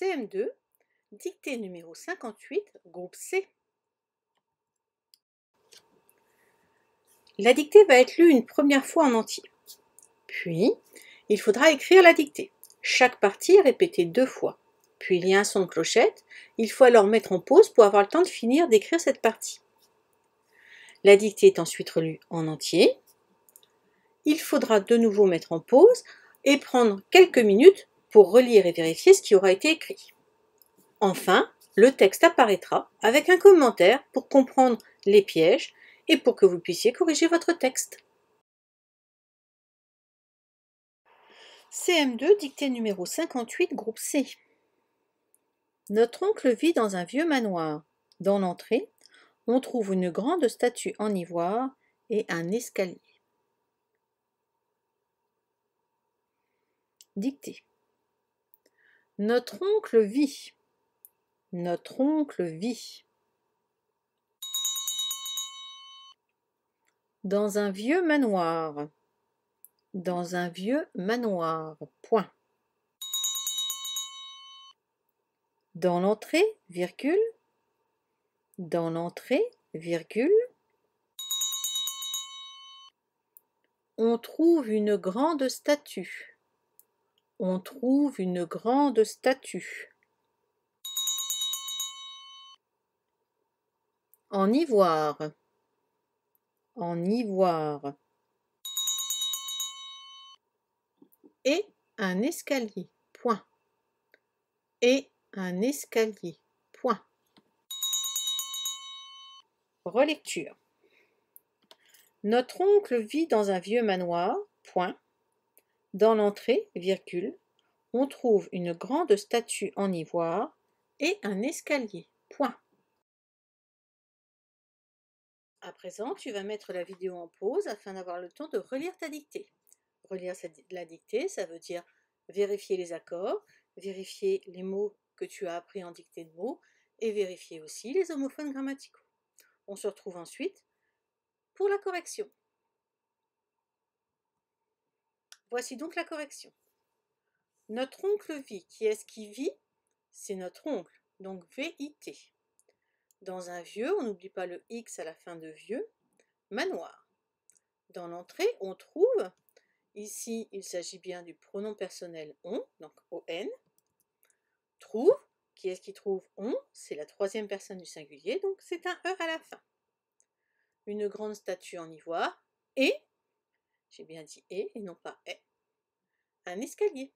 CM2, dictée numéro 58, groupe C. La dictée va être lue une première fois en entier. Puis, il faudra écrire la dictée. Chaque partie est répétée 2 fois. Puis il y a un son de clochette. Il faut alors mettre en pause pour avoir le temps de finir d'écrire cette partie. La dictée est ensuite relue en entier. Il faudra de nouveau mettre en pause et prendre quelques minutes pour relire et vérifier ce qui aura été écrit. Enfin, le texte apparaîtra avec un commentaire pour comprendre les pièges et pour que vous puissiez corriger votre texte. CM2, dictée numéro 58, groupe C. Notre oncle vit dans un vieux manoir. Dans l'entrée, on trouve une grande statue en ivoire et un escalier. Dictée. Notre oncle vit. Notre oncle vit. Dans un vieux manoir. Dans un vieux manoir. Point. Dans l'entrée, virgule. Dans l'entrée, virgule. On trouve une grande statue. On trouve une grande statue. En ivoire. En ivoire. Et un escalier. Point. Et un escalier. Point. Relecture. Notre oncle vit dans un vieux manoir. Point. Dans l'entrée, virgule, on trouve une grande statue en ivoire et un escalier. Point. À présent, tu vas mettre la vidéo en pause afin d'avoir le temps de relire ta dictée. Relire la dictée, ça veut dire vérifier les accords, vérifier les mots que tu as appris en dictée de mots et vérifier aussi les homophones grammaticaux. On se retrouve ensuite pour la correction. Voici donc la correction. Notre oncle vit. Qui est-ce qui vit? C'est notre oncle, donc V-I-T. Dans un vieux, on n'oublie pas le X à la fin de vieux, manoir. Dans l'entrée, on trouve, ici il s'agit bien du pronom personnel on, donc on. Trouve, qui est-ce qui trouve on? C'est la troisième personne du singulier, donc c'est un E à la fin. Une grande statue en ivoire et, j'ai bien dit et non pas est, un escalier.